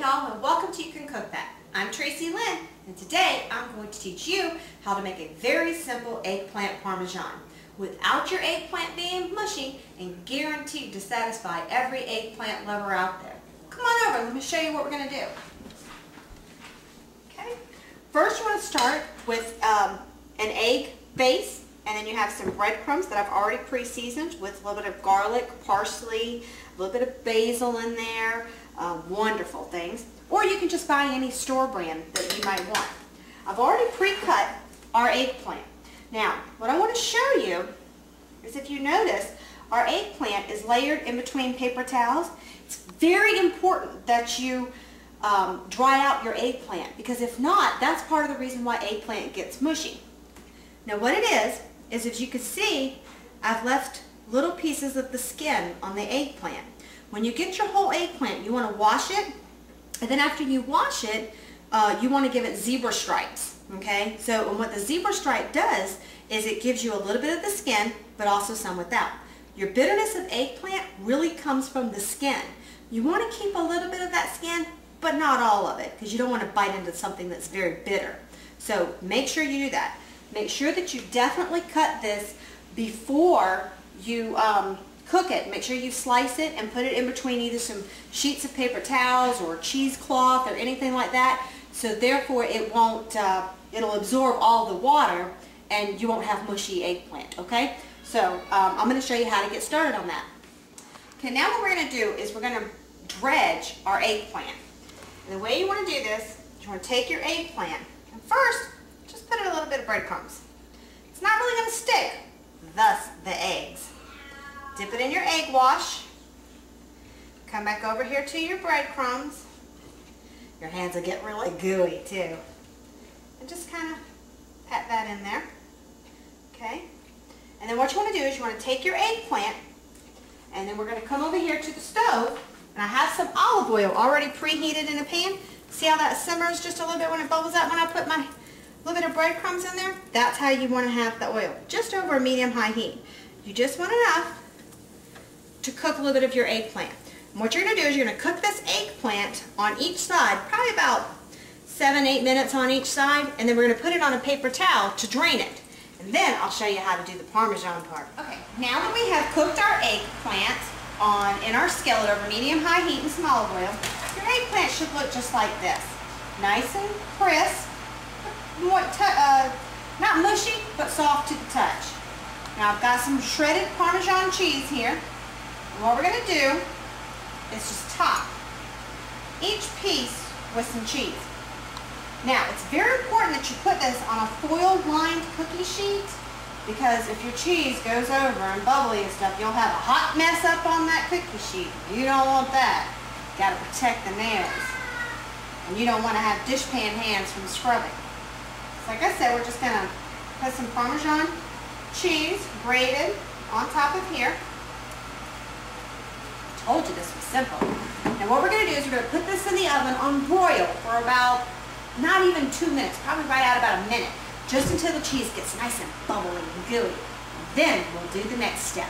y'all, and welcome to You Can Cook That. I'm Tracy Lynn, and today I'm going to teach you how to make a very simple eggplant parmesan without your eggplant being mushy and guaranteed to satisfy every eggplant lover out there. Come on over, let me show you what we're going to do. Okay, first you want to start with an egg base, and then you have some breadcrumbs that I've already pre-seasoned with a little bit of garlic, parsley, a little bit of basil in there. Wonderful things. Or you can just buy any store brand that you might want. I've already pre-cut our eggplant. Now, what I want to show you is, if you notice, our eggplant is layered in between paper towels. It's very important that you dry out your eggplant, because if not, that's part of the reason why eggplant gets mushy. Now what it is as you can see, I've left little pieces of the skin on the eggplant. When you get your whole eggplant, you want to wash it, and then after you wash it, you want to give it zebra stripes. Okay, so what the zebra stripe does is it gives you a little bit of the skin, but also some without. Your bitterness of eggplant really comes from the skin. You want to keep a little bit of that skin, but not all of it, because you don't want to bite into something that's very bitter. So make sure you do that. Make sure that you definitely cut this before you cook it. Make sure you slice it and put it in between either some sheets of paper towels or cheesecloth or anything like that, so therefore it won't, it'll absorb all the water and you won't have mushy eggplant, okay? So I'm going to show you how to get started on that. Okay, now what we're going to do is we're going to dredge our eggplant. And the way you want to do this, you want to take your eggplant and first just put in a little bit of breadcrumbs. It's not really going to stick, thus the eggs. Dip it in your egg wash. Come back over here to your breadcrumbs. Your hands will get really gooey too. And just kind of pat that in there. Okay? And then what you want to do is you want to take your eggplant, and then we're going to come over here to the stove, and I have some olive oil already preheated in a pan. See how that simmers just a little bit when it bubbles up when I put my little bit of breadcrumbs in there? That's how you want to have the oil, just over a medium-high heat. You just want enough to cook a little bit of your eggplant. And what you're going to do is you're going to cook this eggplant on each side, probably about 7-8 minutes on each side, and then we're going to put it on a paper towel to drain it. And then I'll show you how to do the Parmesan part. Okay, now that we have cooked our eggplant in our skillet over medium-high heat and some olive oil, your eggplant should look just like this. Nice and crisp, not mushy, but soft to the touch. Now I've got some shredded Parmesan cheese here. And what we're going to do is just top each piece with some cheese. Now, it's very important that you put this on a foil-lined cookie sheet, because if your cheese goes over and bubbly and stuff, you'll have a hot mess up on that cookie sheet. You don't want that. Got to protect the nails. And you don't want to have dishpan hands from scrubbing. So like I said, we're just going to put some Parmesan cheese grated on top of here. Told you this was simple. Now what we're going to do is we're going to put this in the oven on broil for about, not even 2 minutes, probably right out about a minute, just until the cheese gets nice and bubbly and gooey. Then we'll do the next step.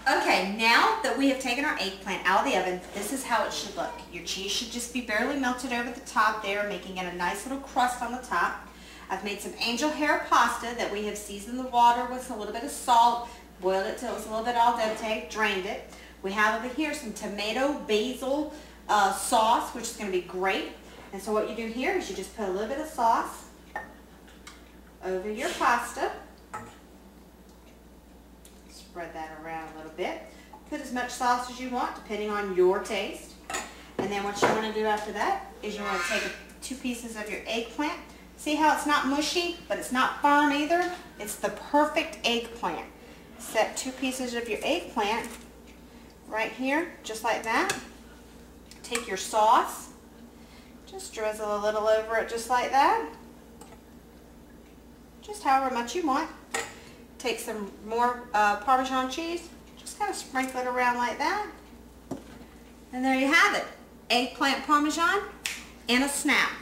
Okay, now that we have taken our eggplant out of the oven, this is how it should look. Your cheese should just be barely melted over the top there, making it a nice little crust on the top. I've made some angel hair pasta that we have seasoned the water with a little bit of salt, boiled it till it was a little bit al dente, drained it. We have over here some tomato basil sauce, which is going to be great. And so what you do here is you just put a little bit of sauce over your pasta. Spread that around a little bit. Put as much sauce as you want, depending on your taste. And then what you want to do after that is you want to take 2 pieces of your eggplant. See how it's not mushy, but it's not firm either? It's the perfect eggplant. Set 2 pieces of your eggplant right here, just like that. Take your sauce, just drizzle a little over it just like that. Just however much you want. Take some more Parmesan cheese, just kind of sprinkle it around like that. And there you have it, eggplant Parmesan in a snap.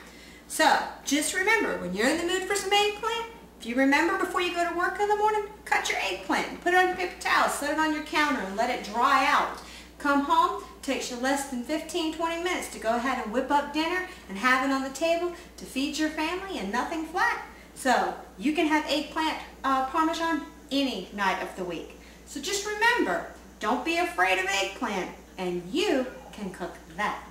So just remember, when you're in the mood for some eggplant, If you remember before you go to work in the morning, cut your eggplant, put it on your paper towel, set it on your counter and let it dry out. Come home, takes you less than 15-20 minutes to go ahead and whip up dinner and have it on the table to feed your family and nothing flat. So you can have eggplant Parmesan any night of the week. So just remember, don't be afraid of eggplant and you can cook that.